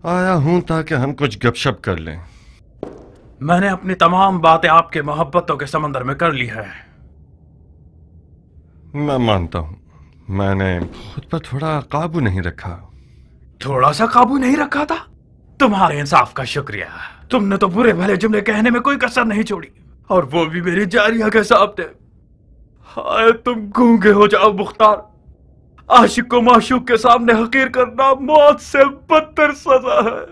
आया हूं ताकि हम कुछ गपशप कर लें। मैंने अपनी तमाम बातें आपके मोहब्बतों के समंदर में कर ली है। मैं मानता हूं मैंने खुद पर थोड़ा काबू नहीं रखा। थोड़ा सा काबू नहीं रखा था? तुम्हारे इंसाफ का शुक्रिया। तुमने तो बुरे भले जुमले कहने में कोई कसर नहीं छोड़ी, और वो भी मेरी जारिया के सामने। हाय तुम गूंगे हो जाओ मुख्तार। आशिक को माशूक के सामने हकीर करना मौत से बदतर सजा है।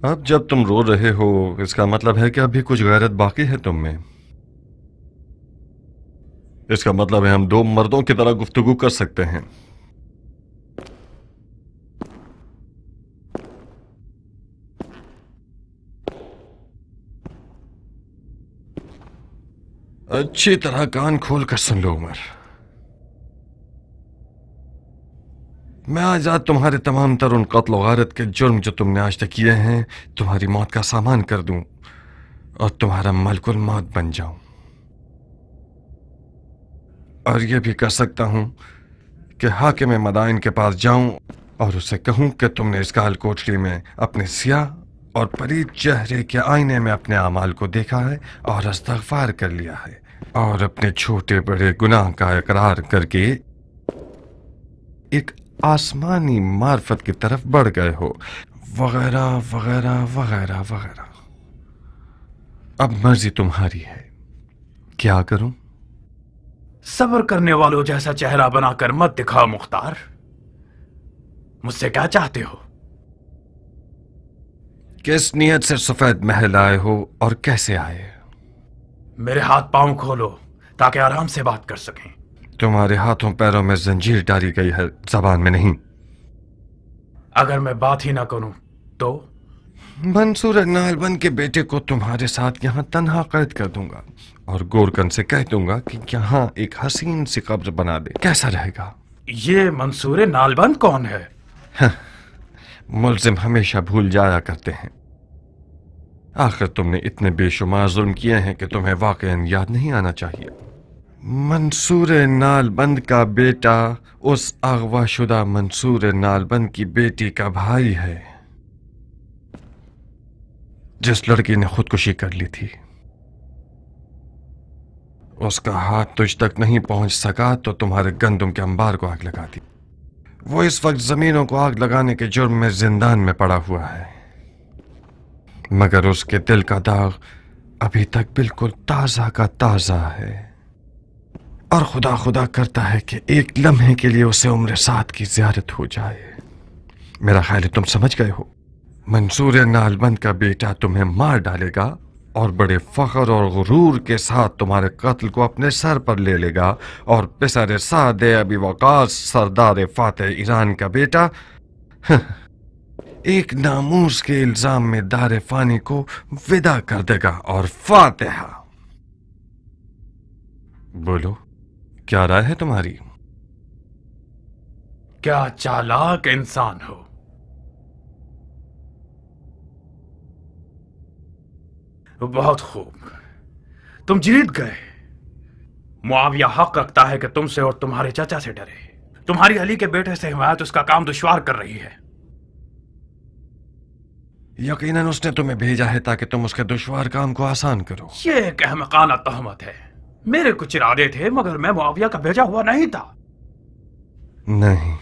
अब जब तुम रो रहे हो इसका मतलब है कि अभी कुछ गैरत बाकी है तुम में। इसका मतलब है हम दो मर्दों की तरह गुफ्तगू कर सकते हैं। अच्छी तरह कान खोल कर सुन लो उमर। मैं आज तुम्हारे तमाम तर उन कत्ल गारत के जुर्म जो तुमने आज तक किए हैं तुम्हारी मौत का सामान कर दूं और तुम्हारा मलकुल मौत बन जाऊं। और यह भी कर सकता हूं कि हाकिम मदाइन के पास जाऊं और उसे कहूं कि तुमने इस काल कोठरी में अपने सियाह और परीद चेहरे के आईने में अपने अमाल को देखा है और इस्तग़फ़ार कर लिया है और अपने छोटे बड़े गुनाह का इकरार करके एक आसमानी मार्फत की तरफ बढ़ गए हो, वगैरह वगैरह वगैरह वगैरह। अब मर्जी तुम्हारी है, क्या करूं? सब्र करने वालों जैसा चेहरा बनाकर मत दिखाओ मुख्तार। मुझसे क्या चाहते हो? किस नियत से सफेद महल आए हो और कैसे आए? मेरे हाथ पांव खोलो ताकि आराम से बात कर सकें। तुम्हारे हाथों पैरों में जंजीर डाली गई है, जबान में नहीं। अगर मैं बात ही ना करूं तो? मंसूर नालबन के बेटे को तुम्हारे साथ यहाँ तन्हा कैद कर दूंगा और गोरकन से कह दूंगा कि यहाँ एक हसीन सी कब्र बना दे। कैसा रहेगा? ये मंसूर नालबन कौन है? मुल्जिम हमेशा भूल जाया करते हैं। आखिर तुमने इतने बेशुमार जुल्म किए हैं कि तुम्हें वाकईन याद नहीं आना चाहिए। मंसूर नालबंद का बेटा उस अगवाशुदा मंसूर नालबंद की बेटी का भाई है जिस लड़की ने खुदकुशी कर ली थी। उसका हाथ तुझ तक नहीं पहुंच सका तो तुम्हारे गंदम के अंबार को आग लगा दी। वो इस वक्त जमीनों को आग लगाने के जुर्म में जिंदान में पड़ा हुआ है, मगर उसके दिल का दाग अभी तक बिल्कुल ताजा का ताजा है और खुदा खुदा करता है कि एक लम्हे के लिए उसे उम्र साथ की ज़ियारत हो जाए। मेरा ख्याल है तुम समझ गए हो। मंसूर नालबंद का बेटा तुम्हें मार डालेगा और बड़े फख्र और गुरूर के साथ तुम्हारे कत्ल को अपने सर पर ले लेगा और पिसर सादे अबी वकास सरदार फातेह ईरान का बेटा एक नामूस के इल्जाम में दारे फानी को विदा कर देगा और फातिहा। बोलो, क्या राय है तुम्हारी? क्या चालाक इंसान हो। बहुत खूब, तुम जीत गए। मुआविया हक रखता है कि तुमसे और तुम्हारे चाचा से डरे। तुम्हारी अली के बेटे से हिमायत उसका काम दुश्वार कर रही है। यकीनन उसने तुम्हें भेजा है ताकि तुम उसके दुश्वार काम को आसान करो। ये एक अहमकाना तहमत है। मेरे कुछ इरादे थे मगर मैं मुआविया का भेजा हुआ नहीं था। नहीं,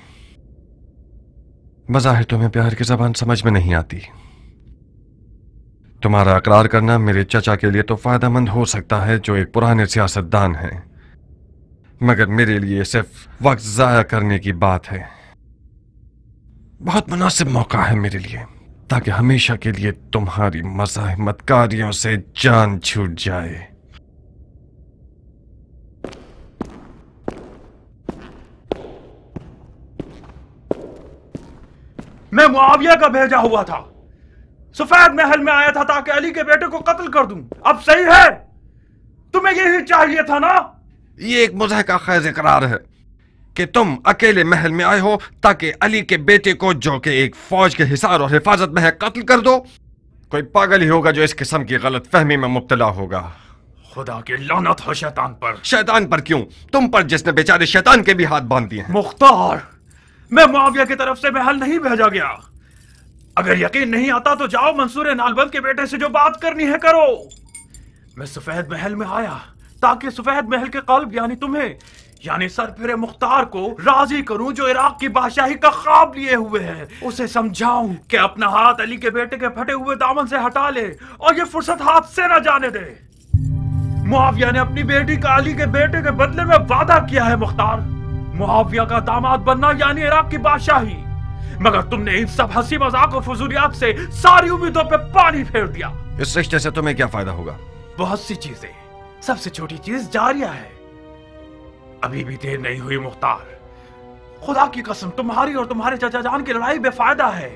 बज़ाहिर तुम्हें प्यार की जबान समझ में नहीं आती। तुम्हारा अकरार करना मेरे चचा के लिए तो फायदेमंद हो सकता है जो एक पुराने सियासतदान हैं, मगर मेरे लिए सिर्फ वक्त जाया करने की बात है। बहुत मुनासिब मौका है मेरे लिए ताकि हमेशा के लिए तुम्हारी मज़ाहमतकारियों से जान छूट जाए। मैं मुआविया का भेजा हुआ था, सफेद महल में आया था ताकि अली के बेटे को कत्ल कर दूं। अब सही है? तुम्हें यही चाहिए था ना? ये एक मुज़हका ख़ैज़ इकरार है कि तुम अकेले महल में आए हो ताकि अली के बेटे को, जो कि एक फौज के हिसार और हिफाजत में है, कत्ल कर दो। कोई पागल ही होगा जो इस किस्म की गलत फहमी में मुब्तला होगा। खुदा की लानत हो शैतान पर। शैतान पर क्यों? तुम पर, जिसने बेचारे शैतान के भी हाथ बांध दिए हैं। मुख्तार, मैं मुआविया की तरफ से महल नहीं भेजा गया। अगर यकीन नहीं आता तो जाओ मंसूर नालबंद के बेटे से जो बात करनी है करो। मैं सफेद महल में आया ताकि सफेद महल के कल्ब यानी तुम्हें यानी सरफिरे मुख्तार को राजी करूं जो इराक की बादशाही का ख्वाब लिए हुए है। उसे समझाऊं कि अपना हाथ अली के बेटे के फटे हुए दामन से हटा ले और ये फुर्सत हाथ से न जाने दे। मुआविया ने अपनी बेटी का अली के बेटे के बदले में वादा किया है मुख्तार, मुआविया का दामाद बनना यानी इराक की बादशाही। मगर तुमने इन सब हंसी मजाक और फजूलियात से सारी उम्मीदों पे पानी फेर दिया। इस रिश्ते से तुम्हें क्या फायदा होगा? बहुत सी चीजें, सबसे छोटी चीज जारिया है। अभी भी देर नहीं हुई मुख्तार, खुदा की कसम तुम्हारी और तुम्हारे चाचा जान की लड़ाई बेफायदा है।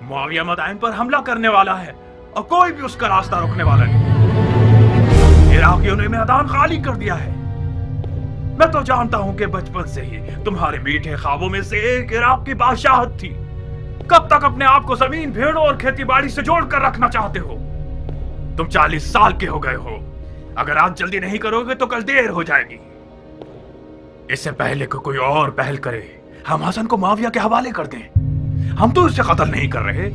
मुआविया मदाइन पर हमला करने वाला है और कोई भी उसका रास्ता रोकने वाला नहीं। इराकियों ने मैदान खाली कर दिया है। मैं तो जानता हूं कि बचपन से ही तुम्हारे मीठे ख्वाबों में से एक इराक की बादशाहत थी। कब तक अपने आप को जमीन, भेड़ों और खेतीबाड़ी से जोड़कर रखना चाहते हो? तुम 40 साल के हो गए हो। अगर आज जल्दी नहीं करोगे तो कल देर हो जाएगी। इससे पहले कि कोई और पहल करे, हम हसन को मुआविया के हवाले कर दें। हम तो उसे कत्ल नहीं कर रहे,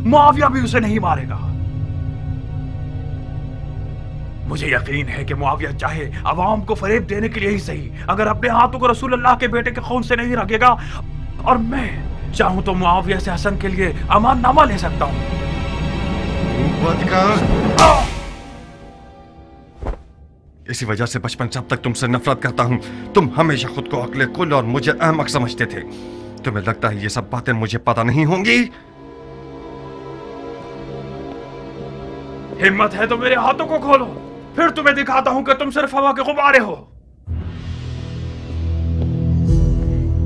मुआविया भी उसे नहीं मारेगा। मुझे यकीन है कि मुआविया चाहे अवाम को फरेब देने के लिए ही सही, अगर अपने हाथों को रसूल अल्लाह के बेटे के खून से नहीं रखेगा। और मैं चाहूं तो मुआविया से हसन के लिए अमाननामा ले सकता हूं। इसी वजह से बचपन से अब तक तुमसे नफरत करता हूं। तुम हमेशा खुद को अक्ल कुल और मुझे अहमक समझते थे। तुम्हें लगता है ये सब बातें मुझे पता नहीं होंगी? हिम्मत है तो मेरे हाथों को खोलो, फिर तुम्हें दिखाता हूं कि तुम सिर्फ हवा के गुब्बारे हो।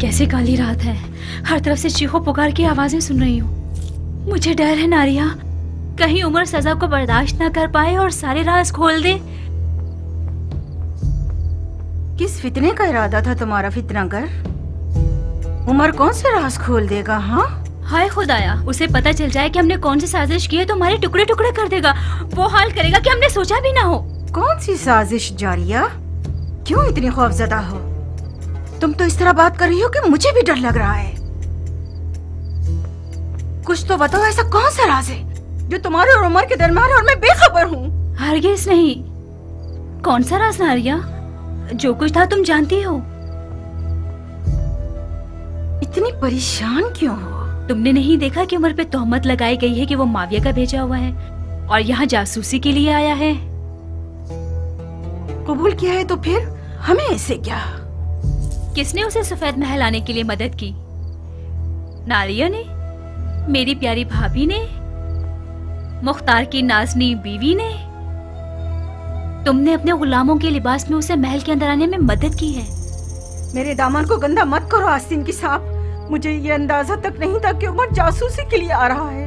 कैसी काली रात है, हर तरफ से चीखों पुकार की आवाजें सुन रही हूँ। मुझे डर है नारिया, कहीं उमर सजा को बर्दाश्त ना कर पाए और सारे राज खोल दे। किस फितने का इरादा था तुम्हारा फितनागर? उमर कौन से राज खोल देगा? हाँ, हाय खुदाया, उसे पता चल जाए कि हमने कौन सी साजिश की है तो हमारे टुकड़े टुकड़े कर देगा। वो हाल करेगा कि हमने सोचा भी ना हो। कौन सी साजिश जारिया? क्यों इतनी खौफजदा हो? तुम तो इस तरह बात कर रही हो कि मुझे भी डर लग रहा है। कुछ तो बताओ, ऐसा कौन सा राज है जो तुम्हारे और उमर के दरमियान और मैं बेखबर हूँ? हरगिज़ नहीं। कौन सा राज नारिया? जो कुछ था तुम जानती हो। इतनी परेशान क्यों हो? तुमने नहीं देखा कि उमर पे तोहमत लगाई गई है कि वो मुआविया का भेजा हुआ है और यहाँ जासूसी के लिए आया है। कबूल किया है तो फिर हमें ऐसे क्या? किसने उसे सफेद महल आने के लिए मदद की? नारिया ने, मेरी प्यारी भाभी ने, मुख्तार की नाज़नी बीवी ने। तुमने अपने गुलामों के लिबास में उसे महल के अंदर आने में मदद की है। मेरे दामन को गंदा मत करो आस्तीन की साहब। मुझे ये अंदाजा तक नहीं था कि उमर जासूसी के लिए आ रहा है।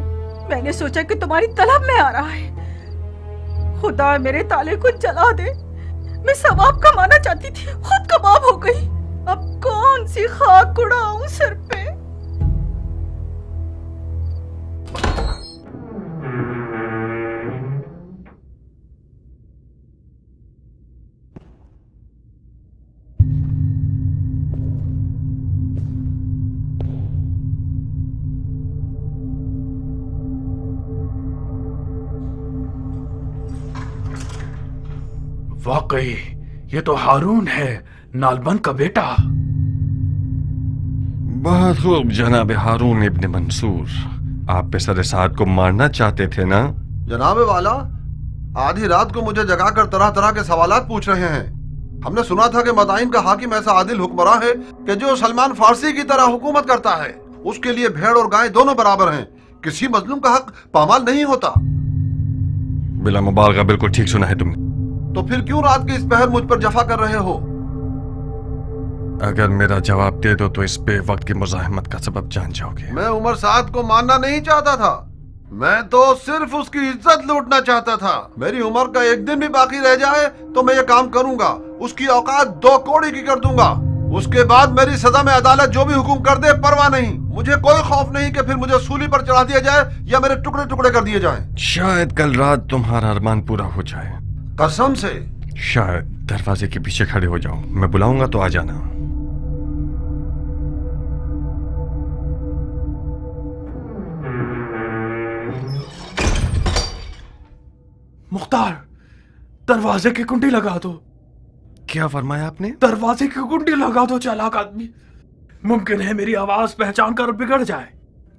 मैंने सोचा कि तुम्हारी तलब में आ रहा है। खुदा मेरे ताले को जला दे। मैं सवाब कमाना चाहती थी, खुद कबाब हो गई। अब कौन सी खाक उड़ाऊं सर पे? वाकई ये तो हारून है, नालबंद का बेटा। बहुत खूब जनाब हारून इब्न मंसूर, आप पेसर साद को मारना चाहते थे ना? जनाब वाला, आधी रात को मुझे जगाकर तरह तरह के सवालात पूछ रहे हैं। हमने सुना था कि मदाइन का हाकिम ऐसा आदिल हुक्मरान है कि जो सलमान फारसी की तरह हुकूमत करता है। उसके लिए भेड़ और गाय दोनों बराबर हैं। किसी मजलूम का हक पामाल नहीं होता। बिला मुबालगा बिल्कुल ठीक सुना है तुमने। तो फिर क्यों रात के इस पहर मुझ पर जफा कर रहे हो? अगर मेरा जवाब दे दो तो इस बेवक्त की मुज़ाहमत का सबब जान जाओगे। मैं उमर साद को मानना नहीं चाहता था, मैं तो सिर्फ उसकी इज्जत लूटना चाहता था। मेरी उम्र का एक दिन भी बाकी रह जाए तो मैं ये काम करूंगा। उसकी औकात 2 कौड़ी की कर दूंगा। उसके बाद मेरी सजा में अदालत जो भी हुक्म कर दे परवाह नहीं। मुझे कोई खौफ नहीं कि फिर मुझे सूली पर चढ़ा दिया जाए या मेरे टुकड़े टुकड़े कर दिए जाएं। शायद कल रात तुम्हारा अरमान पूरा हो जाए। कसम से। शायद दरवाजे के पीछे खड़े हो जाओ, मैं बुलाऊंगा तो आ जाना। मुख्तार, दरवाजे की कुंडी लगा दो। क्या फरमाया आपने? दरवाजे की कुंडी लगा दो चालाक आदमी। मुमकिन है मेरी आवाज पहचान कर बिगड़ जाए।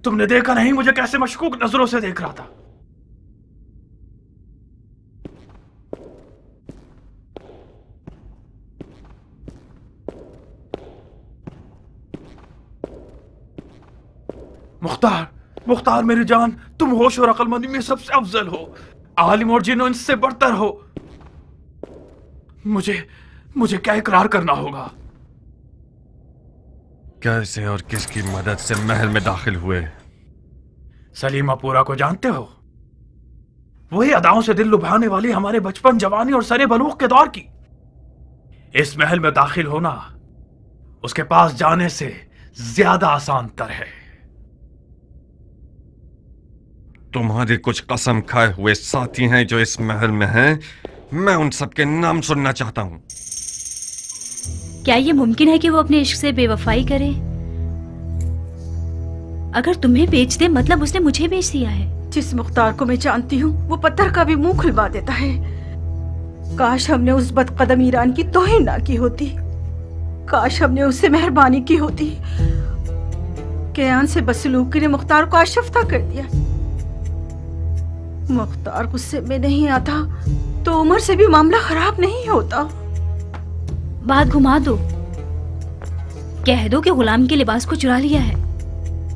तुमने देखा नहीं मुझे कैसे मशकूक नजरों से देख रहा था। मुख्तार, मुख्तार मेरी जान, तुम होश और अक्लमंदी में सबसे अफजल हो, आलिम और जिन्नो इनसे बढ़तर हो। मुझे क्या इकरार करना होगा? कैसे और किसकी मदद से महल में दाखिल हुए? सलीमापुरा को जानते हो? वही अदाओं से दिल लुभाने वाली हमारे बचपन, जवानी और सरे बलूग के दौर की। इस महल में दाखिल होना उसके पास जाने से ज्यादा आसान तर है। तुम्हारे कुछ कसम खाए हुए साथी हैं जो इस महल में हैं। मैं उन सबके नाम सुनना चाहता हूं। क्या ये मुमकिन है कि वो अपने इश्क से बेवफाई करे? अगर तुम्हें बेच दे मतलब उसने मुझे बेच दिया है। जिस मुख्तार को मैं जानती हूँ वो पत्थर का भी मुंह खुलवा देता है। काश हमने उस बदकदम ईरान की तौहीन ना की होती। काश हमने उससे मेहरबानी की होती। कयान से बदसलूकी ने मुख्तार को आशफ्ता कर दिया। मुख्तार गुस्से में नहीं आता तो उमर से भी मामला खराब नहीं होता। बात घुमा दो। कह दो कि गुलाम के लिबास को चुरा लिया है।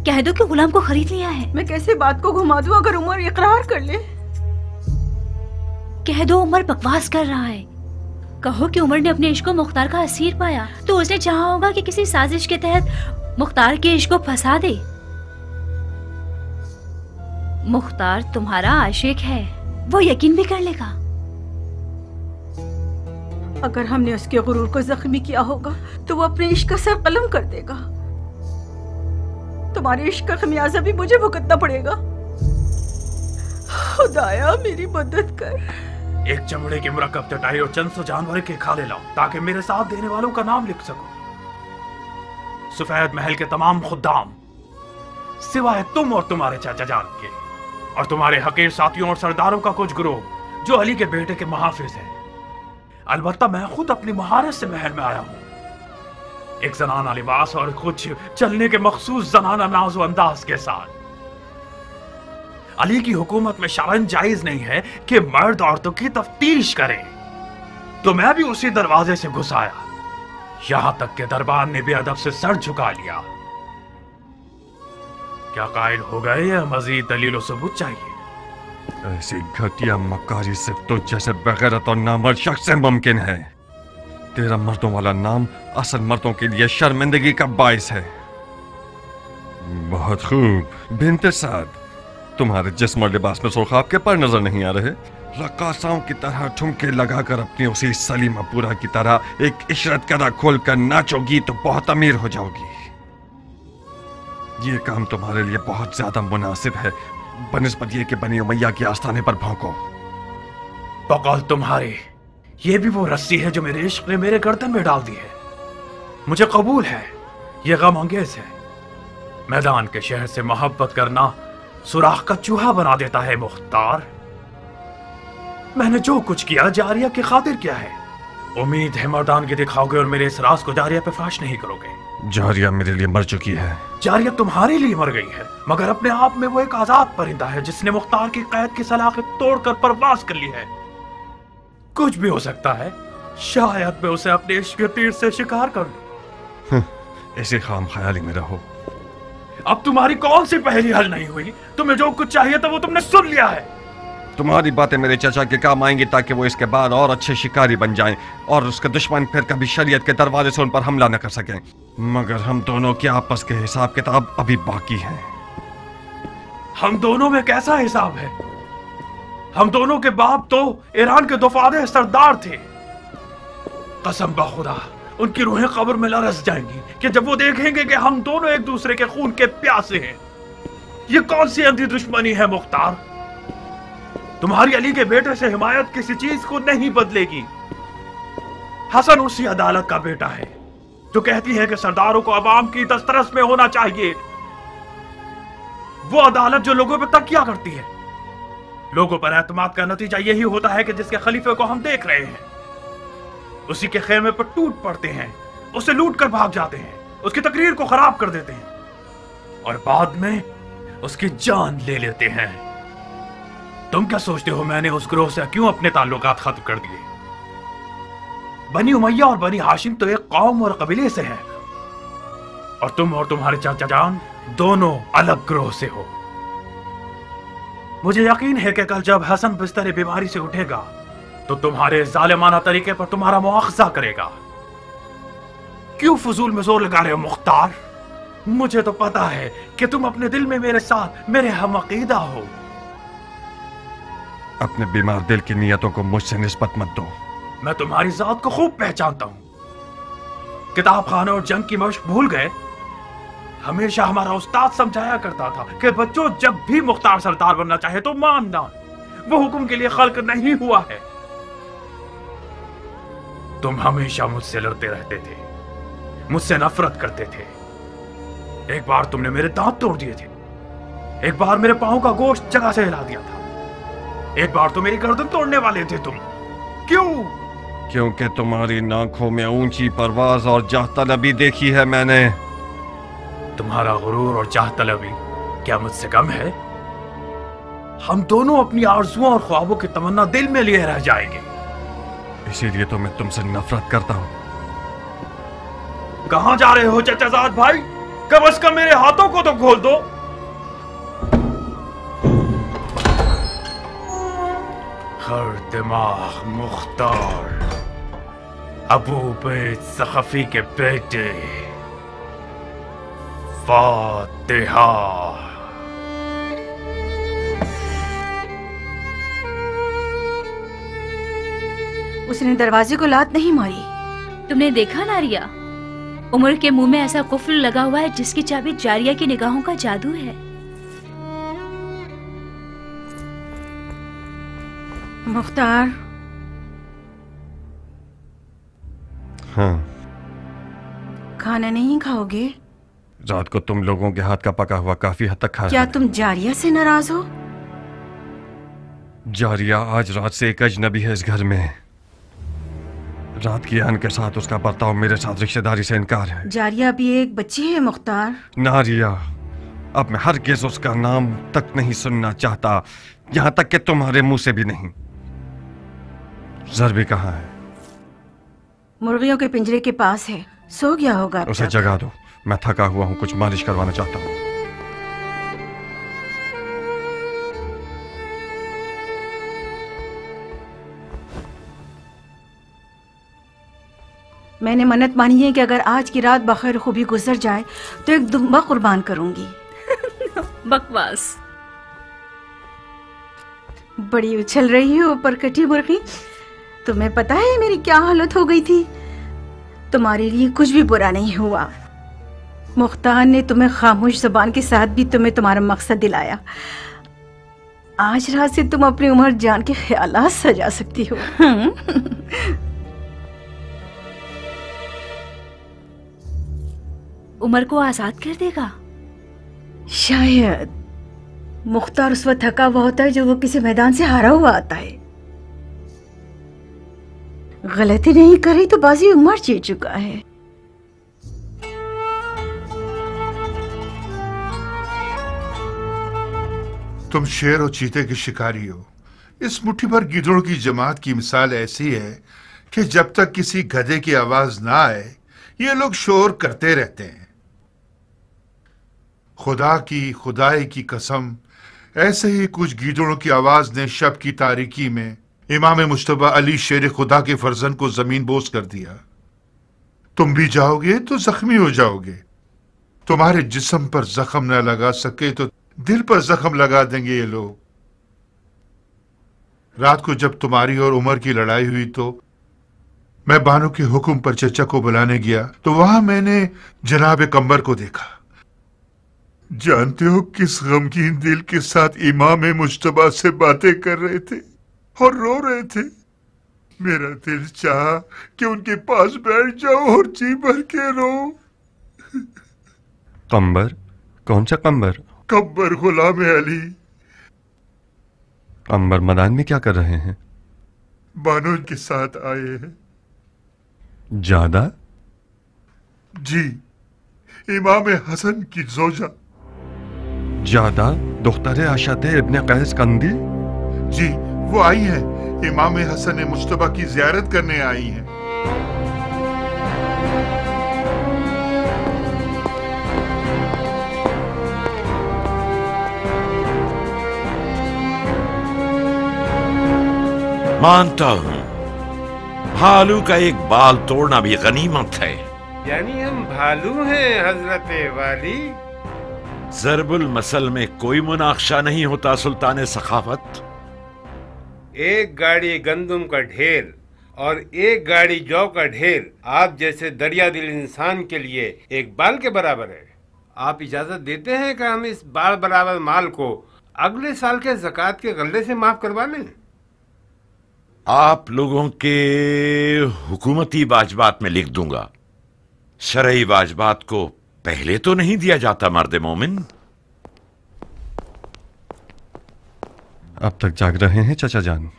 कह दो कि गुलाम को खरीद लिया है। मैं कैसे बात को घुमा दूं अगर उमर इकरार कर ले? कह दो उमर बकवास कर रहा है। कहो कि उमर ने अपने इश्क को मुख्तार का असीर पाया तो उसने चाहा होगा कि किसी साजिश के तहत मुख्तार के इश्क को फंसा दे। मुख्तार तुम्हारा आशिक है, वो यकीन भी कर लेगा। अगर हमने उसके गुरूर को जख्मी किया होगा तो वो अपने इश्क का सर कलम कर देगा। तुम्हारे इश्क का खमियाजा भी मुझे भुगतना पड़ेगा। खुदाया मेरी मदद कर। एक चमड़े की मुरक्कब चटाई और चंद सौ जानवर के खाले लाओ ताकि मेरे साथ देने वालों का नाम लिख सकूं। सफेद महल के तमाम खुद्दाम सिवाय तुम और तुम्हारे चाचा जान के और तुम्हारे हकीर साथियों और सरदारों का कुछ ग्रोह जो अली के बेटे के मुहाफिज है। अलबत्ता मैं खुद अपनी महारत से महल में आया हूं, एक जनाना लिबास और कुछ चलने के मखसूस जनाना नाजो अंदाज के साथ। अली की हुकूमत में शरन जायज नहीं है कि मर्द औरतों की तफ्तीश करें, तो मैं भी उसी दरवाजे से घुस आया। यहां तक के दरबार ने भी अदब से सर झुका लिया। क्या कायल हो गए या मजीद दलील और सबूत चाहिए? ऐसी घटिया मकारी सिर्फ तो जैसे बगैरत और नामर्द शख्स से मुमकिन है। तेरा मर्दों वाला नाम असल मर्दों के लिए शर्मिंदगी का बाइस है। बहुत खूब बिन्ते साद, तुम्हारे जिस्म और लिबास में सुर्खाब के पर नजर नहीं आ रहे। रक्कासाओं की तरह ठुमके लगाकर अपनी उसी सलीमापुरा की तरह एक इशरत कदा खोल कर नाचोगी तो बहुत अमीर हो जाओगी। ये काम तुम्हारे लिए बहुत ज्यादा मुनासिब है बनिस्बत ये कि बनी उमैया के आस्थाने पर भौंको। बकौल तुम्हारे, ये भी वो रस्सी है जो मेरे इश्क ने मेरे गर्दन में डाल दी है। मुझे कबूल है, ये गम अंगेज है। मैदान के शहर से मोहब्बत करना सुराख का चूहा बना देता है मुख्तार। मैंने जो कुछ किया जारिया की खातिर किया है। उम्मीद है मर्दानगी दिखाओगे और मेरे इस राज को जारिया पे फाश नहीं करोगे। जारिया मेरे लिए मर चुकी है। जारिया तुम्हारे लिए मर गई है, मगर अपने आप में वो एक आजाद परिंदा है जिसने मुख्तार की कैद की सलाखत तोड़कर परवाज कर ली है। कुछ भी हो सकता है, शायद मैं उसे अपने इश्क के तीर से शिकार कर लूं। ऐसे खाम ख्याली में रहो। अब तुम्हारी कौन सी पहेली हल नहीं हुई? तुम्हें जो कुछ चाहिए था वो तुमने सुन लिया है। तुम्हारी बातें मेरे चाचा के काम आएंगी ताकि वो इसके बाद और अच्छे शिकारी बन जाएं और उसके दुश्मन फिर कभी शरीयत के दरवाजे से उन पर हमला न कर सकें। मगर हम दोनों के आपस के हिसाब किताब अभी बाकी हैं। हम दोनों में कैसा हिसाब है? हम दोनों के बाप तो ईरान के दफादे सरदार थे। कसम बखुदा उनकी रूहें कब्र में लरस जाएंगी कि जब वो देखेंगे कि हम दोनों एक दूसरे के खून के प्यासे हैं। ये कौन सी अंधी दुश्मनी है मुख्तार? तुम्हारी अली के बेटे से हिमायत किसी चीज को नहीं बदलेगी। हसन उसी अदालत का बेटा है जो कहती है कि सरदारों को अवाम की दस्तरस में होना चाहिए। वो अदालत जो लोगों पर तकिया करती है। लोगों पर एतमाद का नतीजा यही होता है कि जिसके खलीफे को हम देख रहे हैं उसी के खेमे पर टूट पड़ते हैं, उसे लूट कर भाग जाते हैं, उसकी तकरीर को खराब कर देते हैं और बाद में उसकी जान ले लेते हैं। तुम क्या सोचते हो मैंने उस ग्रोह से क्यों अपने ताल्लुकात खत्म कर दिए? बनी उमैया और बनी हाशिम तो एक कौम और कबीले से हैं और तुम और तुम्हारे चाचा जान दोनों अलग ग्रोह से हो। मुझे यकीन है कि कल जब हसन बिस्तर बीमारी से उठेगा तो तुम्हारे जालिमाना तरीके पर तुम्हारा मुआखजा करेगा। क्यों फजूल में जोर लगा रहे हो मुख्तार? मुझे तो पता है कि तुम अपने दिल में मेरे साथ मेरे हम अकीदा हो। अपने बीमार दिल की नियतों को मुझसे निस्बत मत दो। मैं तुम्हारी जात को खूब पहचानता हूं। किताब खाना और जंग की मशक भूल गए? हमेशा हमारा उस्ताद समझाया करता था कि बच्चों जब भी मुख्तार सरदार बनना चाहे तो मानना, वो हुक्म के लिए खल्क नहीं हुआ है। तुम हमेशा मुझसे लड़ते रहते थे, मुझसे नफरत करते थे। एक बार तुमने मेरे दांत तोड़ दिए थे, एक बार मेरे पांव का गोश्त जगह से हिला दिया था, एक बार तो मेरी गर्दन तोड़ने वाले थे तुम। क्यों? क्योंकि तुम्हारी आंखों में ऊंची परवाज और जाह तलबी देखी है मैंने। तुम्हारा गुरूर और चाह तलबी क्या मुझसे कम है? हम दोनों अपनी आरज़ुओं और ख्वाबों की तमन्ना दिल में लिए रह जाएंगे। इसीलिए तो मैं तुमसे नफरत करता हूं। कहां जा रहे हो चचाजाद भाई? कम अज कम मेरे हाथों को तो खोल दो। हर दिमाग मुख्तार, अबू बैद सखफी के बेटे, फातिहा। उसने दरवाजे को लात नहीं मारी। तुमने देखा नारिया, उमर के मुंह में ऐसा कुफ्र लगा हुआ है जिसकी चाबी जारिया की निगाहों का जादू है। मुख्तार। हाँ। खाना नहीं खाओगे? रात को तुम लोगों के हाथ का पका हुआ काफी हद तक खाया। क्या तुम जारिया से नाराज हो? जारिया आज रात से एक अजनबी है इस घर में। रात की आन के साथ उसका बर्ताव मेरे साथ रिश्तेदारी से इनकार है। जारिया भी एक बच्ची है मुख्तार। नारिया, अब मैं हरगिज़ उसका नाम तक नहीं सुनना चाहता, यहां तक कि तुम्हारे मुंह से भी नहीं। ज़रबी कहाँ है? मुर्गियों के पिंजरे के पास है, सो गया होगा। उसे जगा दो, मैं थका हुआ हूं, कुछ मालिश करवाना चाहता हूं। मैंने मन्नत मानी है कि अगर आज की रात बखैर खूबी गुजर जाए तो एक दुम्बा कुर्बान करूंगी। बकवास। बड़ी उछल रही हो परकटी मुर्गी। तुम्हें पता है मेरी क्या हालत हो गई थी? तुम्हारे लिए कुछ भी बुरा नहीं हुआ। मुख्तार ने तुम्हें खामोश जुबान के साथ भी तुम्हें तुम्हारा मकसद दिलाया। आज रात से तुम अपनी उम्र जान के ख्यालात सजा सकती हो। उमर को आजाद कर देगा? शायद। मुख्तार उस वक्त थका हुआ होता है जो वो किसी मैदान से हारा हुआ आता है। गलती नहीं करी तो बाजी उमर जीत चुका है। तुम शेर और चीते की शिकारी हो। इस मुट्ठी भर गिद्धों की जमात की मिसाल ऐसी है कि जब तक किसी गधे की आवाज ना आए ये लोग शोर करते रहते हैं। खुदा की खुदाई की कसम, ऐसे ही कुछ गीदड़ों की आवाज ने शब की तारीकी में इमाम मुश्तबा अली शेर खुदा के फर्जन को जमीन बोस कर दिया। तुम भी जाओगे तो जख्मी हो जाओगे। तुम्हारे जिस्म पर जख्म न लगा सके तो दिल पर जख्म लगा देंगे ये लोग। रात को जब तुम्हारी और उमर की लड़ाई हुई तो मैं बानो के हुक्म पर चचा को बुलाने गया तो वहां मैंने जनाब कंबर को देखा। जानते हो किस गमगीन दिल के साथ इमाम मुश्तबा से बातें कर रहे थे और रो रहे थे। मेरा दिल चाहा कि उनके पास बैठ जाओ और जी भर के रो। कंबर? कौन सा कंबर? कंबर गुलाम अली। अंबर मैदान में क्या कर रहे हैं? बानो के साथ आए हैं। ज्यादा? जी, इमाम हसन की जोजा। ज्यादा दुख्तर आशाते इब्ने कैस कंदी? जी, वो आई हैं। इमाम हसन मुश्तबा की जियारत करने आई हैं। मानता हूं भालू का एक बाल तोड़ना भी गनीमत है। यानी हम भालू हैं हजरत वाली? जरबुल मसल में कोई मुनाक्शा नहीं होता सुल्तान सखावत। एक गाड़ी गंदुम का ढेर और एक गाड़ी जौ का ढेर आप जैसे दरिया दिल इंसान के लिए एक बाल के बराबर है। आप इजाजत देते हैं कि हम इस बाल बराबर माल को अगले साल के ज़कात के गल्ले से माफ करवा लें? आप लोगों के हुकूमती वाजबात में लिख दूंगा। शरई वाजबात को पहले तो नहीं दिया जाता मर्द मोमिन। अब तक जाग रहे हैं चाचा जान?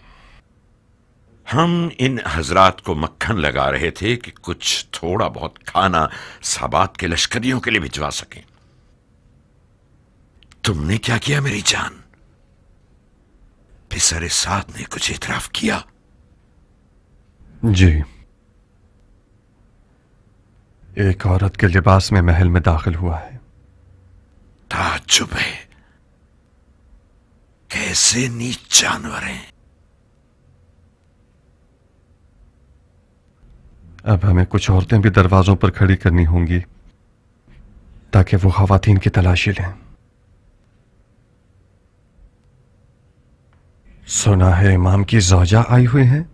हम इन हजरात को मक्खन लगा रहे थे कि कुछ थोड़ा बहुत खाना साबात के लश्करियों के लिए भिजवा सकें। तुमने क्या किया मेरी जान? पिसर साद ने कुछ इतराफ किया? जी, एक औरत के लिबास में महल में दाखिल हुआ है। ताज्जुब है, कैसे नीच जानवर हैं। अब हमें कुछ औरतें भी दरवाजों पर खड़ी करनी होंगी ताकि वो खवातीन की तलाशी लें। सुना है इमाम की ज़ौजा आई हुई है?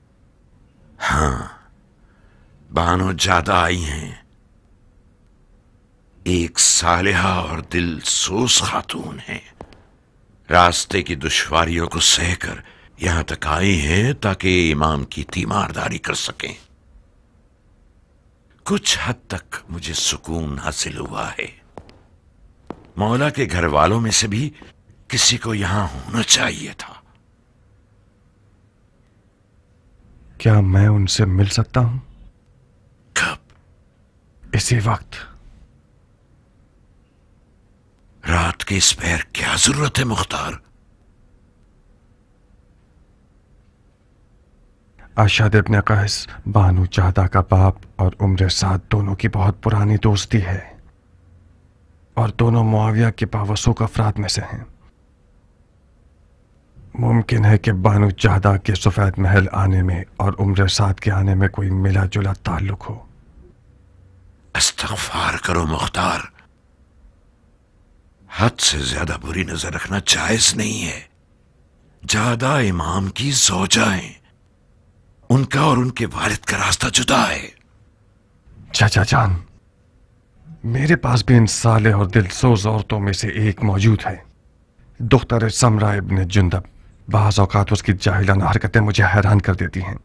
हाँ, बानो ज्यादा आई हैं। एक सालिहा और दिल सोस खातून है। रास्ते की दुश्वारियों को सहकर यहां तक आई हैं ताकि इमाम की तीमारदारी कर सकें। कुछ हद तक मुझे सुकून हासिल हुआ है। मौला के घर वालों में से भी किसी को यहां होना चाहिए था। क्या मैं उनसे मिल सकता हूं? कब? इसी वक्त। रात के इस पैर क्या जरूरत है मुख्तार? अशद इब्ने कैस बानू चाहदा का बाप और उम्र साद दोनों की बहुत पुरानी दोस्ती है और दोनों मुआविया के पावसों अफराद में से हैं। मुमकिन है कि बानू चाहदा के सफेद महल आने में और उम्र साद के आने में कोई मिला जुला ताल्लुक हो। इस्तग़फ़ार करो मुख्तार, हद से ज्यादा बुरी नजर रखना जायज नहीं है। ज्यादा इमाम की ज़ौजा है, उनका और उनके वालिद का रास्ता जुदा है। चाचा जान, मेरे पास भी इन साले और दिलसोज औरतों में से एक मौजूद है, दुख्तर समरा इब्ने जुंदब। बाज़ औक़ात उसकी जाहिलाना हरकतें मुझे हैरान कर देती हैं।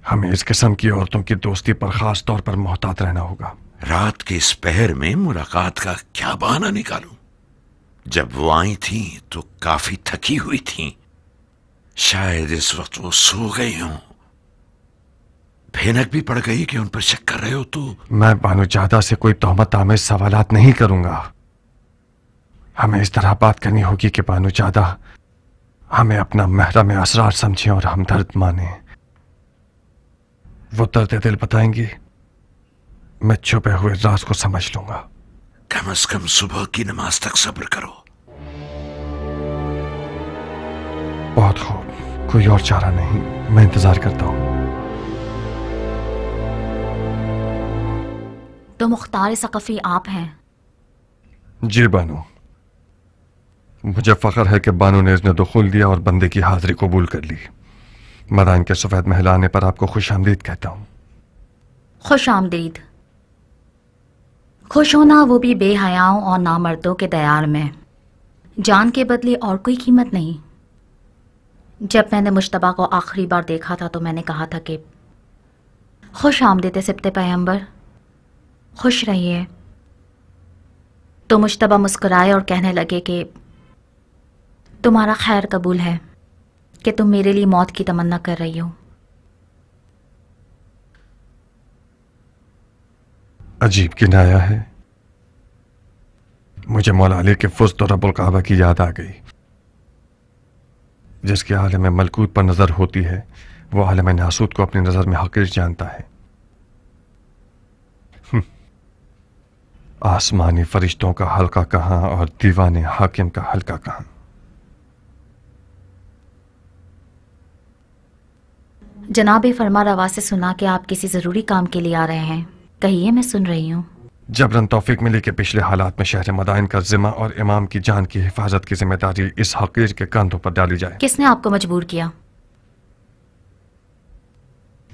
हमें इस किस्म की औरतों की दोस्ती पर खास तौर पर मोहतात रहना होगा। रात के इस पहर में मुलाकात का क्या बहाना निकालूं? जब वो आई थी तो काफी थकी हुई थी। शायद इस वक्त वो सो गई हों। भैनक भी पड़ गई कि उन पर शक कर रहे हो तो? मैं बानू चाहदा से कोई तोहमत आमेज सवालात नहीं करूंगा। हमें इस तरह बात करनी होगी कि बानू चाहदा हमें अपना महरम असरार समझें और हमदर्द माने। वो दर्द दिल बताएंगी, मैं छुपे हुए राज को समझ लूंगा। कम से कम सुबह की नमाज तक सब्र करो। बहुत खूब, कोई और चारा नहीं, मैं इंतजार करता हूं। तो मुख्तार सकफी आप हैं? जी बानू, मुझे फख्र है कि बानू ने इज़्न दुखूल दिया और बंदे की हाजिरी कबूल कर ली। मदान के सफेद महल आने पर आपको खुश आमदीद कहता हूं। खुश आमदीद। खुश होना, वो भी बेहयाओं और नामर्दों के दयार में। जान के बदले और कोई कीमत नहीं। जब मैंने मुश्तबा को आखिरी बार देखा था तो मैंने कहा था कि खुश आमदीद सिब्ते पैगंबर, खुश रहिए। तो मुश्तबा मुस्कुराए और कहने लगे कि तुम्हारा खैर कबूल है। कि तुम मेरे लिए मौत की तमन्ना कर रही हो। अजीब किनाया है। मुझे मौला अली के फुस्त और रब्बुल काबा की याद आ गई, जिसके आलम मलकूत पर नजर होती है वो आलम नासूत को अपनी नजर में हकीर जानता है। आसमानी फरिश्तों का हल्का कहां और दीवाने हाकिम का हल्का कहां। जनाब फरमा रवा से सुना कि आप किसी जरूरी काम के लिए आ रहे हैं। कहिए, मैं सुन रही हूँ। जबरन तौफीक मिली के पिछले हालात में शहर मदाइन का जिम्मा और इमाम की जान की हिफाजत की जिम्मेदारी इस हकीर के कंधों पर डाली जाए। किसने आपको मजबूर किया?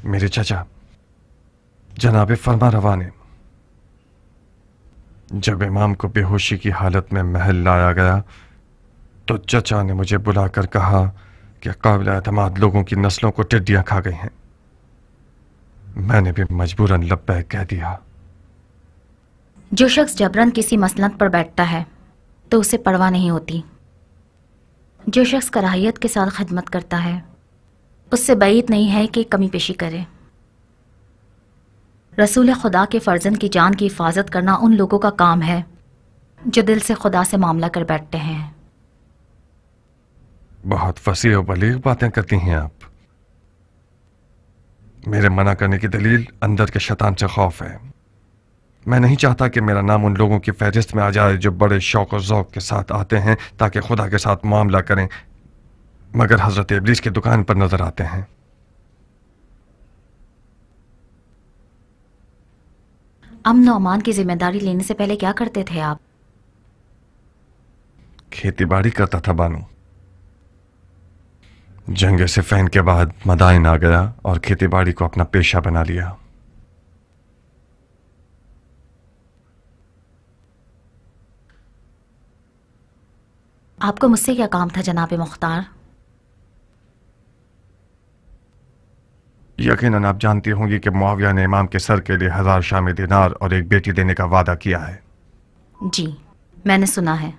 मेरे चचा जनाब फरमा रवा ने। जब इमाम को बेहोशी की हालत में महल लाया गया तो चचा ने मुझे बुलाकर कहा कि काबिल एतमाद लोगों की नस्लों को टिड्डियां खा गई हैं। मैंने भी मजबूरन लब्बैक कह दिया। जो शख्स जबरन किसी मसनद पर बैठता है तो उसे परवाह नहीं होती। जो शख्स कराहियत के साथ खिदमत करता है उससे बैद नहीं है कि कमी पेशी करे। रसूल खुदा के फर्जंद की जान की हिफाजत करना उन लोगों का काम है जो दिल से खुदा से मामला कर बैठते हैं। बहुत फसीह और बलीग बातें करती हैं आप। मेरे मना करने की दलील अंदर के शैतान से खौफ है। मैं नहीं चाहता कि मेरा नाम उन लोगों की फहरिस्त में आ जाए जो बड़े शौक और ज़ौक के साथ आते हैं ताकि खुदा के साथ मामला करें, मगर हजरत इब्लीस की दुकान पर नजर आते हैं। अमन और अमान की जिम्मेदारी लेने से पहले क्या करते थे आप? खेती बाड़ी करता था बानू। जंग सिफ़ैन के बाद मदाइन आ गया और खेती बाड़ी को अपना पेशा बना लिया। आपको मुझसे क्या काम था जनाब मुख्तार? यकीनन आप जानती होंगी कि मुआविया ने इमाम के सर के लिए 1000 शामी दिनार और एक बेटी देने का वादा किया है। जी, मैंने सुना है।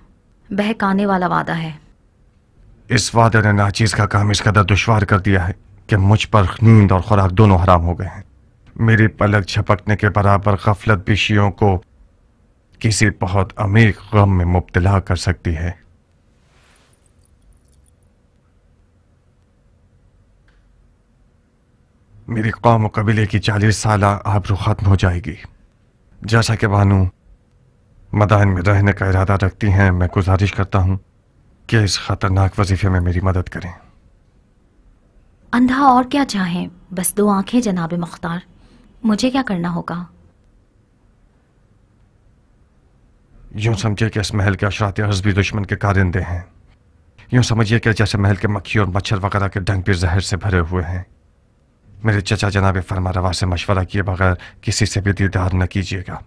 बहकाने वाला वादा है। इस वादे ने नाचीज का काम इस कदर दुश्वार कर दिया है कि मुझ पर नींद और खुराक दोनों हराम हो गए हैं। मेरी पलक झपकने के बराबर गफलत भी शियों को किसी बहुत अमीर गम में मुब्तला कर सकती है। मेरी कौम और कबीले की 40 साला आबरू खत्म हो जाएगी। जैसा कि बानू मदाइन में रहने का इरादा रखती हैं, मैं गुजारिश करता हूं कि इस खतरनाक वजीफे में मेरी मदद करें। अंधा और क्या चाहें, बस 2 आंखें जनाब मुख्तार। मुझे क्या करना होगा? यूं समझिए कि इस महल के अशरात अर्ज़ भी दुश्मन के कारिंदे हैं। यूं समझिए कि जैसे महल के मक्खी और मच्छर वगैरह के डंक भी जहर से भरे हुए हैं। मेरे चचा जनाब फरमा रवा से मशवरा किए बगैर किसी से भी दीदार न कीजिएगा।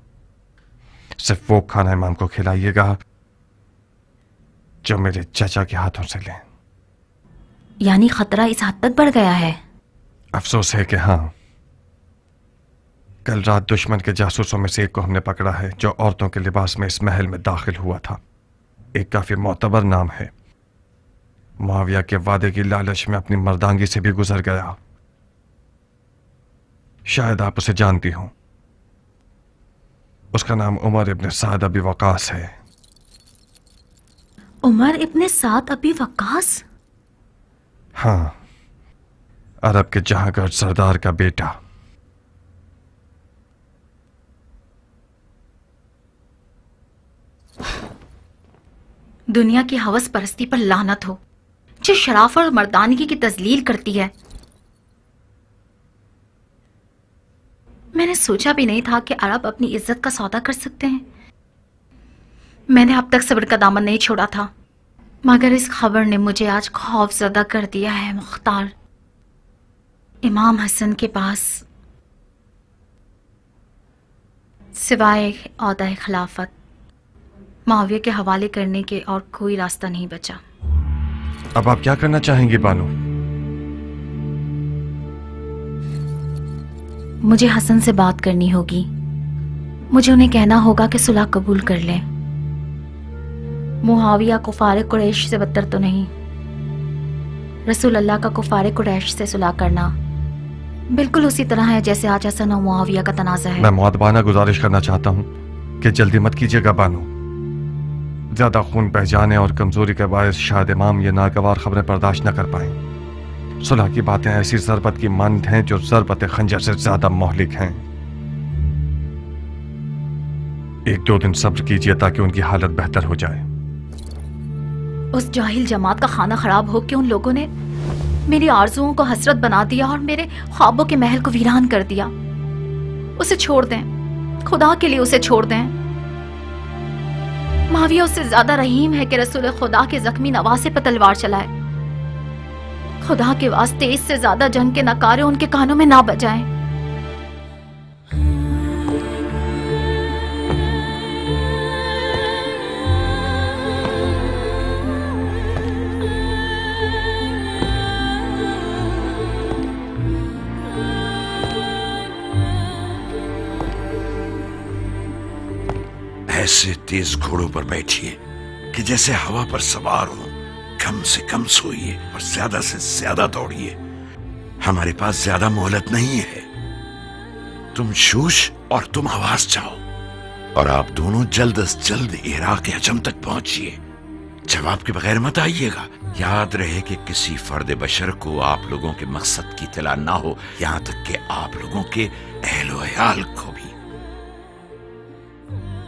सिर्फ वो खाना इमाम को खिलाइएगा जो मेरे चचा के हाथों से लें। यानी खतरा इस हद तक बढ़ गया है? अफसोस है कि हाँ। कल रात दुश्मन के जासूसों में से एक को हमने पकड़ा है जो औरतों के लिबास में इस महल में दाखिल हुआ था। एक काफी मोतबर नाम है। मुआविया के वादे की लालच में अपनी मर्दांगी से भी गुजर गया। शायद आप उसे जानती हो। उसका नाम उमर इब्न साद अबी वकास है। उमर इब्न साद अबी वकास? हाँ, अरब के जहांगीर सरदार का बेटा। दुनिया की हवस परस्ती पर लानत हो, जो शराफत और मर्दानगी की तजलील करती है। मैंने सोचा भी नहीं था कि अरब अपनी इज्जत का सौदा कर सकते हैं। मैंने अब तक सब्र का दामन नहीं छोड़ा था, मगर इस खबर ने मुझे आज खौफजदा कर दिया है मुख्तार। इमाम हसन के पास सिवाय औहदा खिलाफत मुआविया के हवाले करने के और कोई रास्ता नहीं बचा। अब आप क्या करना चाहेंगी बानू? मुझे हसन से बात करनी होगी। मुझे उन्हें कहना होगा कि सुलह कबूल कर लें। मुआविया को फारिग कुरैश से बदतर तो नहीं, रसूल अल्लाह का कुफारे कुरैश से सुलह करना बिल्कुल उसी तरह है जैसे आज हसन और मुआविया का तनाज़ा है। मैं मुअद्दबाना गुजारिश करना चाहता हूँ कि जल्दी मत कीजिएगा बानो। ज्यादा खून बह जाने और कमजोरी के बायस शायद इमाम ये नागवार खबरें बर्दाश्त न कर पाए। सुलह की बातें ऐसी ज़रबत की मानद हैं जो ज़रबत खंजर से ज्यादा मोहलिक हैं। 1-2 दिन सब्र कीजिए ताकि उनकी हालत बेहतर हो जाए। उस जाहिल जमात का खाना खराब हो के उन लोगों ने मेरी आरज़ुओं को हसरत बना दिया और मेरे ख्वाबों के महल को वीरान कर दिया। उसे छोड़ दें, खुदा के लिए उसे छोड़ दें। मुआविया उससे ज्यादा रहीम है कि रसूल खुदा के जख्मी नवासे पर तलवार चलाए। खुदा के वास्ते इससे ज्यादा जंग के नकारे उनके कानों में ना बजाएं। ऐसे तेज घोड़ों पर बैठिए कि जैसे हवा पर सवार हो। कम से कम सोइए और ज्यादा से ज्यादा दौड़िए। हमारे पास ज्यादा मोहलत नहीं है। तुम शूश और तुम हवास जाओ और आप दोनों जल्द अज जल्द इराक अजम तक पहुंचिए। जवाब के बगैर मत आइएगा। याद रहे कि किसी फर्द बशर को आप लोगों के मकसद की इत्तला ना हो, यहां तक कि आप लोगों के अहलो अयाल को भी।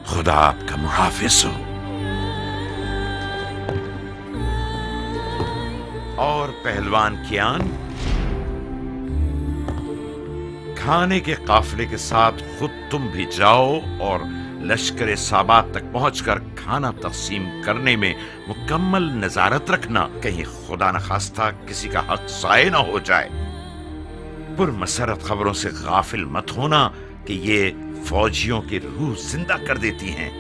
खुदा आपका मुहाफिज हो। और पहलवान कियान, खाने के काफिले के साथ खुद तुम भी जाओ और लश्कर साबात तक पहुंचकर खाना तकसीम करने में मुकम्मल नजारत रखना, कहीं खुदा न खास्ता किसी का हक ज़ाय न हो जाए। पुरमसरत खबरों से गाफिल मत होना कि ये फौजियों की रूह जिंदा कर देती हैं।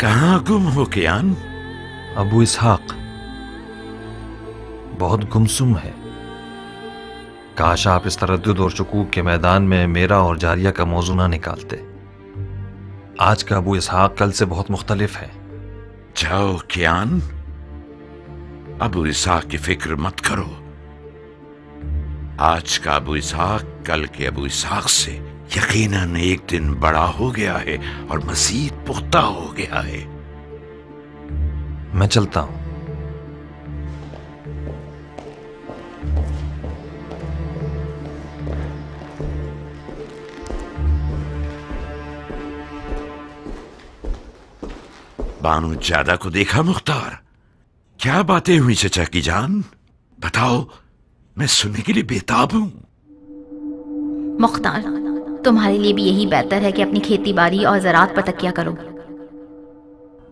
कहां गुम हो कियान? अबू इसहाक बहुत गुमसुम है। काश आप इस तरद्दुद और शकूक के मैदान में मेरा और जारिया का मौजू ना निकालते। आज का अबू इसहाक कल से बहुत मुख्तलिफ है। जाओ कियान, अबू इसहाक की फिक्र मत करो। आज का अबू इसहाक कल के अबू इसहाक से यकीनन एक दिन बड़ा हो गया है और मजीद पुख्ता हो गया है। मैं चलता हूं। बानू ज्यादा को देखा मुख्तार? क्या बातें हुई चचा की जान? बताओ, मैं सुनने के लिए बेताब हूं। मुख्तार, तुम्हारे लिए भी यही बेहतर है कि अपनी खेती बाड़ी और ज़राअत पर तकिया करो।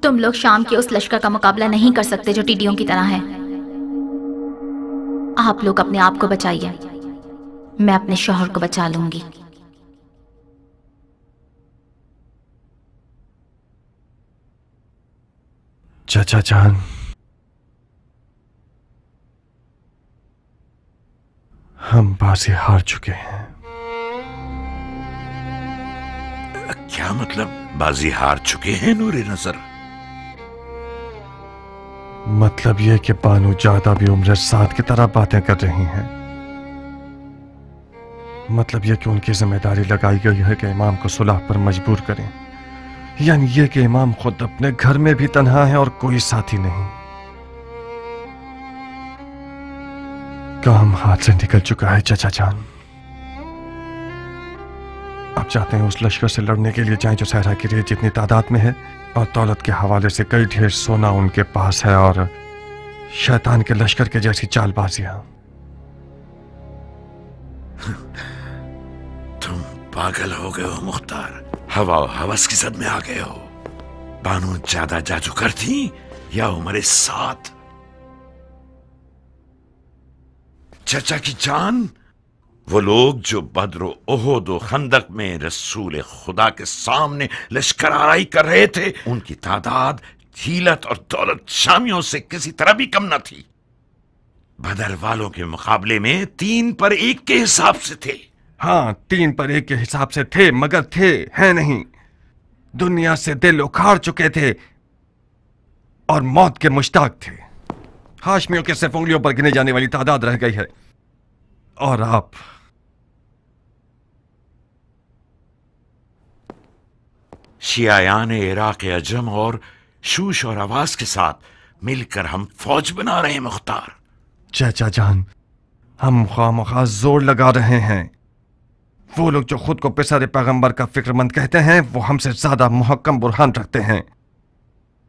तुम लोग शाम के उस लश्कर का मुकाबला नहीं कर सकते जो टिड्डियों की तरह है। आप लोग अपने आप को बचाइए, मैं अपने शौहर को बचा लूंगी। चाचा जान, हम बाजी हार चुके हैं। क्या मतलब बाजी हार चुके हैं नूरे नजर? मतलब यह कि बानू ज्यादा भी उम्र साथ की तरह बातें कर रही हैं। मतलब यह कि उनकी जिम्मेदारी लगाई गई है कि इमाम को सुलह पर मजबूर करें। यानी यह कि इमाम खुद अपने घर में भी तन्हा है और कोई साथी नहीं। काम हाथ से निकल चुका है चाचा जान। अब चाहते हैं उस लश्कर से लड़ने के लिए जाएं जो सहरा की रेत जितनी तादाद में है, और दौलत के हवाले से कई ढेर सोना उनके पास है, और शैतान के लश्कर के जैसी चालबाजियां। तुम पागल हो गए हो मुख्तार। हवा और हवस की जद में आ गए हो। बानू ज्यादा जादूगर थी या उम्र साथ? चचा की जान, वो लोग जो बद्र ओहद और खंदक में रसूल खुदा के सामने लश्कराई कर रहे थे, उनकी तादाद हिलत और दौलत शामियों से किसी तरह भी कम न थी। बदर वालों के मुकाबले में 3 पर 1 के हिसाब से थे। हाँ, 3 पर 1 के हिसाब से थे, मगर थे हैं नहीं। दुनिया से दिल उखाड़ चुके थे। और मौत के मुश्ताक थे। हाशमियों के सिर्फ उंगलियों पर गिने जाने वाली तादाद रह गई है, और आप शियायान इराक अजम और शूश और आवाज के साथ मिलकर हम फौज बना रहे हैं मुख्तार। चाचा जान, हम खामखा जोर लगा रहे हैं। वो लोग जो खुद को पिसारे पैगंबर का फिक्रमंद कहते हैं, वो हमसे ज्यादा मुहक्कम बुरहान रखते हैं।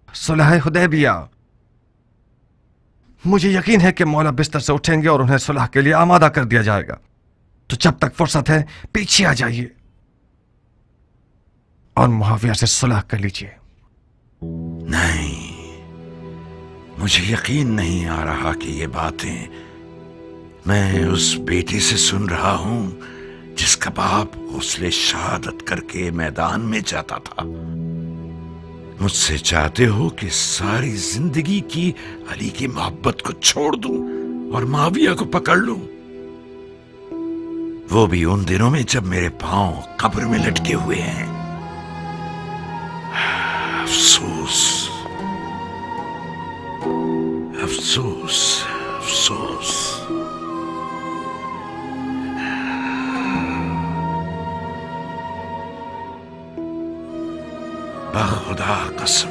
सुलह हुदैबिया, मुझे यकीन है कि मौला बिस्तर से उठेंगे और उन्हें सुलह के लिए आमादा कर दिया जाएगा। तो जब तक फुर्सत है पीछे आ जाइए और मुआविया से सुलह कर लीजिए। नहीं, मुझे यकीन नहीं आ रहा कि ये बातें मैं उस बेटे से सुन रहा हूं जिसका बाप गौसले शहादत करके मैदान में जाता था। मुझसे चाहते हो कि सारी जिंदगी की अली की मोहब्बत को छोड़ दूं और माविया को पकड़ लूं, वो भी उन दिनों में जब मेरे पांव कब्र में लटके हुए हैं। अफसोस, अफसोस, अफसोस। खुदा कसम,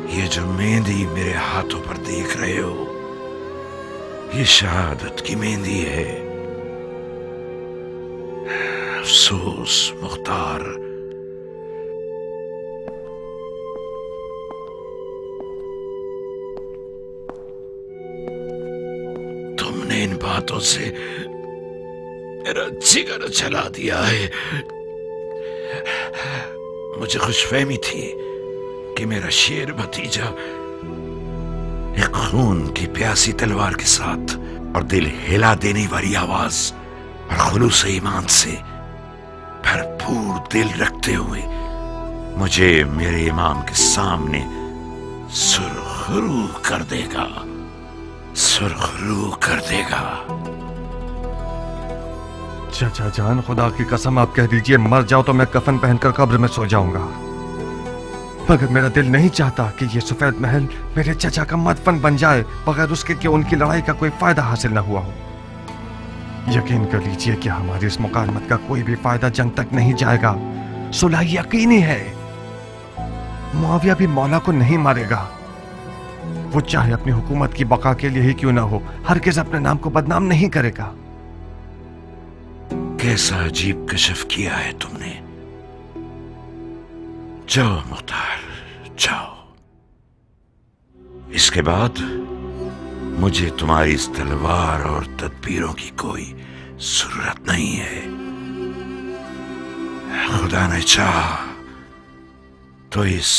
ये जो मेहंदी मेरे हाथों पर देख रहे हो, ये शहादत की मेहंदी है। अफसोस मुख्तार, तुमने इन बातों से मेरा जिगर जला दिया है। मुझे खुशफहमी थी कि मेरा शेर भतीजा एक खून की प्यासी तलवार के साथ और दिल हिला देने वाली आवाज और खुलूस ईमान से भरपूर दिल रखते हुए मुझे मेरे इमाम के सामने सुरखरू कर देगा, सुरखरू कर देगा। चाचा जान, खुदा की कसम आप कह दीजिए मर जाओ तो मैं कफन पहनकर कब्र में सो जाऊंगा, मगर मेरा दिल नहीं चाहता कि ये सफेद महल मेरे चाचा का मदफन बन जाए बगैर उसके कि उनकी लड़ाई का कोई फायदा हासिल न हुआ हो। यकीन कर लीजिए कि हमारी इस मुकालमत का कोई भी फायदा जंग तक नहीं जाएगा। सुलह यकीनी है। मुआविया भी मौला को नहीं मारेगा। वो चाहे अपनी हुकूमत की बका के लिए ही क्यों ना हो, हरगिज़ अपने नाम को बदनाम नहीं करेगा। कैसा अजीब कशफ किया है तुमने। जाओ मुख्तार, जाओ। इसके बाद मुझे तुम्हारी इस तलवार और तदबीरों की कोई जरूरत नहीं है। खुदा ने चाहा तो इस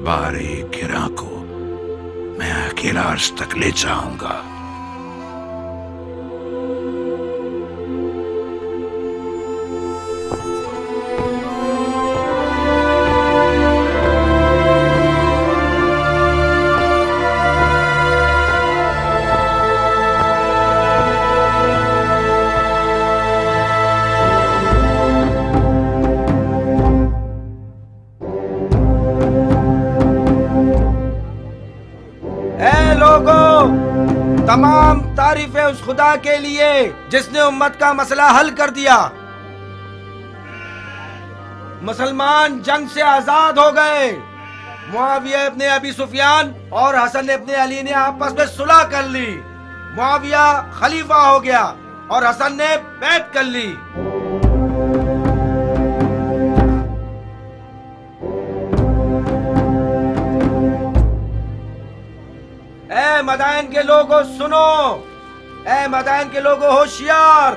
बारे गिरा को मैं अकेला अर्श तक ले जाऊंगा। तमाम तारीफें उस खुदा के लिए जिसने उम्मत का मसला हल कर दिया। मुसलमान जंग से आजाद हो गए। मुआविया इब्ने अबी सुफियान और हसन इब्ने अली ने आपस में सुलह कर ली। मुआविया खलीफा हो गया और हसन ने बैत कर ली। ए मदाइन के लोगों सुनो, ए मदाइन के लोगों होशियार,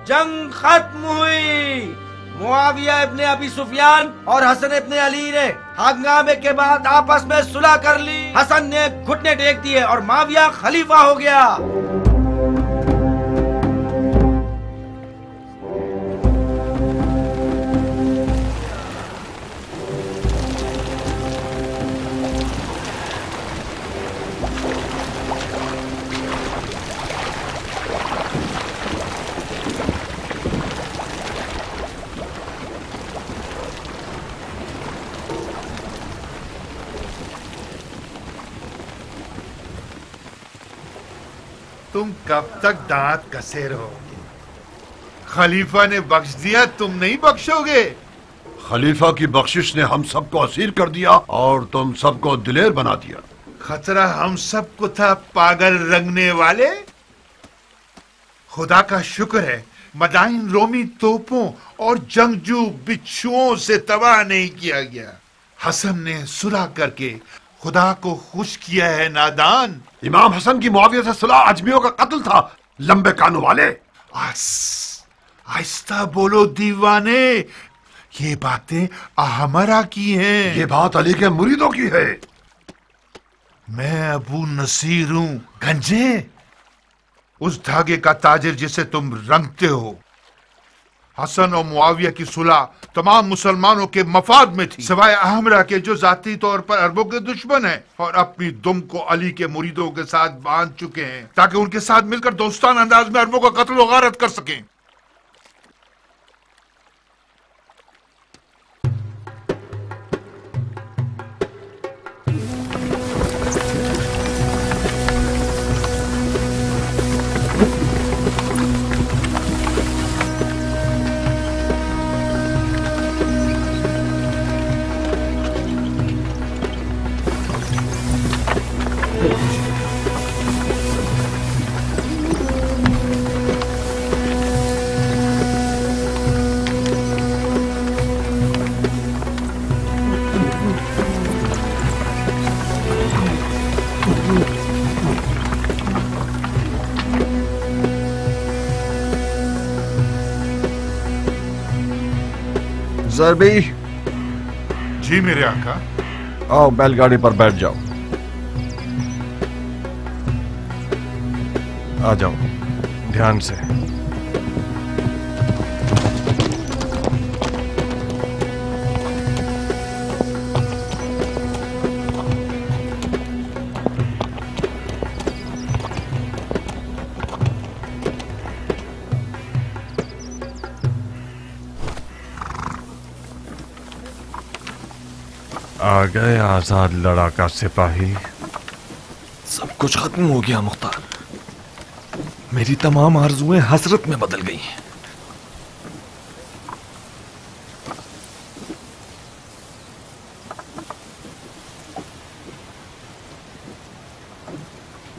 जंग खत्म हुई। मुआविया इब्ने अबी सुफियान और हसन इब्ने अली ने हंगामे के बाद आपस में सुलह कर ली। हसन ने घुटने टेक दिए और मुआविया खलीफा हो गया। तुम कब तक दांत कसे रहोगे? खलीफा ने बख्श दिया, तुम नहीं बख्शोगे? खलीफा की बख्शिश ने हम सबको असीर कर दिया और तुम सबको दिलेर बना दिया। खतरा हम सबको था, पागल रंगने वाले। खुदा का शुक्र है मदाइन रोमी तोपों और जंगजू बिच्छुओं से तबाह नहीं किया गया। हसन ने सुलह करके खुदा को खुश किया है। नादान, इमाम हसन की मुआविया से सुलह अजमियों का कत्ल था, लंबे कानों वाले। आहिस्ता बोलो दीवाने, ये बातें अहमरा की हैं। ये बात अली के मुरीदों की है। मैं अबू नसीर हूं गंजे, उस धागे का ताजिर जिसे तुम रंगते हो। हसन और मुआविया की सुलह तमाम मुसलमानों के मफाद में थी, सिवाय अहमरा के जो जाती तौर पर अरबों के दुश्मन हैं और अपनी दुम को अली के मुरीदों के साथ बांध चुके हैं ताकि उनके साथ मिलकर दोस्ताना अंदाज में अरबों का कत्ल और गारत कर सकें। ज़रबी, जी मेरे आका। आओ बैलगाड़ी पर बैठ जाओ। आ जाओ ध्यान से। आ गए आजाद लड़ाका सिपाही। सब कुछ खत्म हो गया मुख्तार। मेरी तमाम आरजुएं हसरत में बदल गई हैं।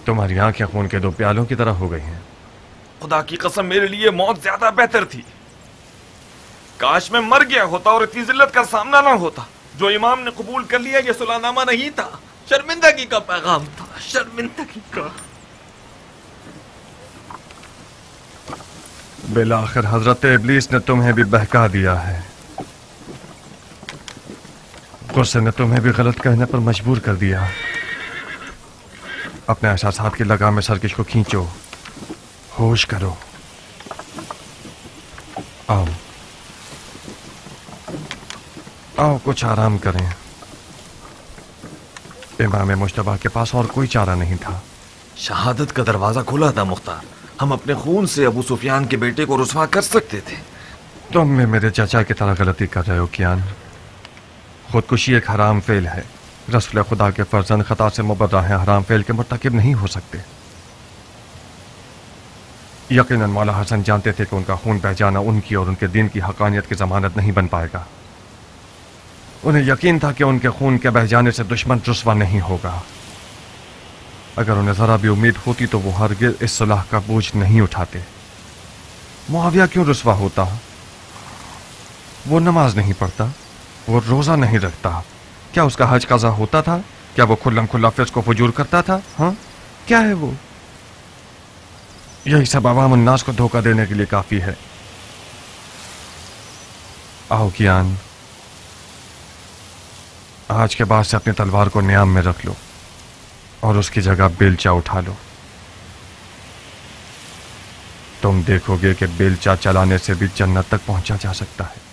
तुम्हारी आंखें खून के दो प्यालों की तरह हो गई हैं। खुदा की कसम, मेरे लिए मौत ज्यादा बेहतर थी। काश मैं मर गया होता और इतनी जिल्लत का सामना ना होता। जो इमाम ने कबूल कर लिया ये सुलहनामा नहीं था, शर्मिंदगी का पैगाम था, शर्मिंदगी का। बिलाखिर हजरत इब्लीस ने तुम्हें भी बहका दिया है। गुस्से ने तुम्हें भी गलत कहने पर मजबूर कर दिया। अपने एहसासात की लगाम में सरकश को खींचो, होश करो। आओ आओ, कुछ आराम करें। इमाम मुश्तबा के पास और कोई चारा नहीं था। शहादत का दरवाजा खुला था मुख्तार। हम अपने खून से अबू सुफियान के बेटे को रुसवा कर सकते थे। तुम में मेरे चाचा की तरह गलती कर रहे हो कियान। खुदकुशी एक हराम फेल है। रसूल खुदा के फर्जंद खता से मुबर्रा हैं, हराम फेल के मुर्तकिब नहीं हो सकते। यकीनन मौला हसन जानते थे कि उनका खून बह जाना उनकी और उनके दीन की हकानियत की जमानत नहीं बन पाएगा। उन्हें यकीन था कि उनके खून के बह जाने से दुश्मन रुसवा नहीं होगा। अगर उन्हें जरा भी उम्मीद होती तो वो हरगिज़ इस सुलह का बोझ नहीं उठाते। मुआविया क्यों रुसवा होता? वो नमाज नहीं पढ़ता, वो रोजा नहीं रखता। क्या उसका हज कज़ा होता था? क्या वो खुल्लम खुल्ला फिस्क को फजूर करता था? हाँ, क्या है वो? यही सब अवाम उन्नास को धोखा देने के लिए काफी है। आओ कियान, आज के बाद से अपनी तलवार को न्याम में रख लो और उसकी जगह बेलचा उठा लो। तुम देखोगे कि बेलचा चलाने से भी जन्नत तक पहुंचा जा सकता है।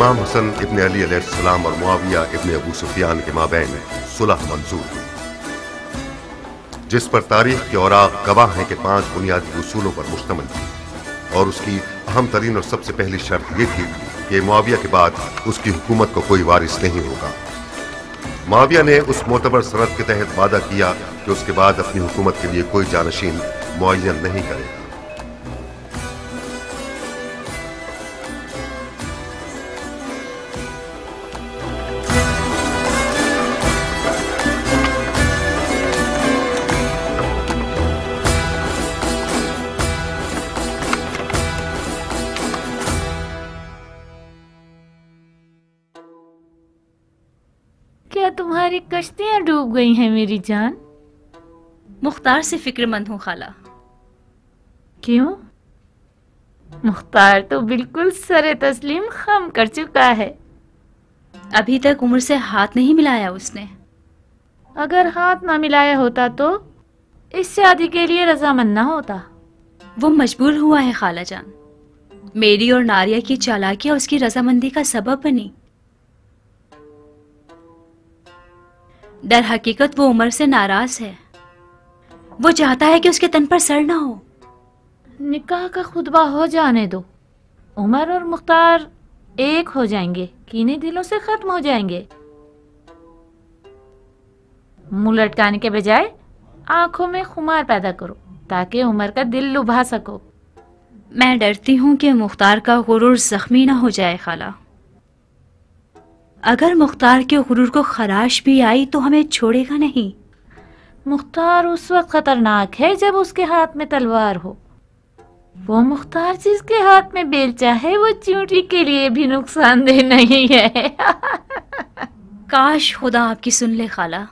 इमाम हसन इब्न अली अलैहिस्सलाम और मुआविया इब्न अबू सुफियान के माबैन सुलह मंजूर हुई, जिस पर तारीख के औराक गवाह हैं कि 5 बुनियादी उसूलों पर मुश्तमिल थी, और उसकी अहम तरीन और सबसे पहली शर्त यह थी कि मुआविया के बाद उसकी हुकूमत को कोई वारिस नहीं होगा। मुआविया ने उस मोतबर शर्त के तहत वादा किया कि उसके बाद अपनी हुकूमत के लिए कोई जानशीन मुअय्यन नहीं करेगा। क्या तुम्हारी कश्तियां डूब गई हैं मेरी जान? मुख्तार से फिक्रमंद हूँ खाला। क्यों? मुख्तार तो बिल्कुल सरे तस्लीम खम कर चुका है। अभी तक उम्र से हाथ नहीं मिलाया उसने। अगर हाथ ना मिलाया होता तो इस शादी के लिए रजामंद ना होता। वो मजबूर हुआ है खाला जान। मेरी और नारिया की चालाकियां उसकी रजामंदी का सबब बनी। दर हकीकत वो उमर से नाराज है। वो चाहता है कि उसके तन पर सर ना हो। निकाह का खुतबा हो जाने दो। उमर और मुख्तार एक हो जाएंगे, कीने दिलों से खत्म हो जाएंगे। मुंह लटकाने के बजाय आंखों में खुमार पैदा करो ताकि उमर का दिल लुभा सको। मैं डरती हूँ कि मुख्तार का गुरूर जख्मी ना हो जाए खाला। अगर मुख्तार के गुरूर को खराश भी आई तो हमें छोड़ेगा नहीं। मुख्तार उस वक्त खतरनाक है जब उसके हाथ में तलवार हो। वो मुख्तार जिसके हाथ में बेलचा है वो चींटी के लिए भी नुकसानदेह नहीं है। काश खुदा आपकी सुन ले खाला।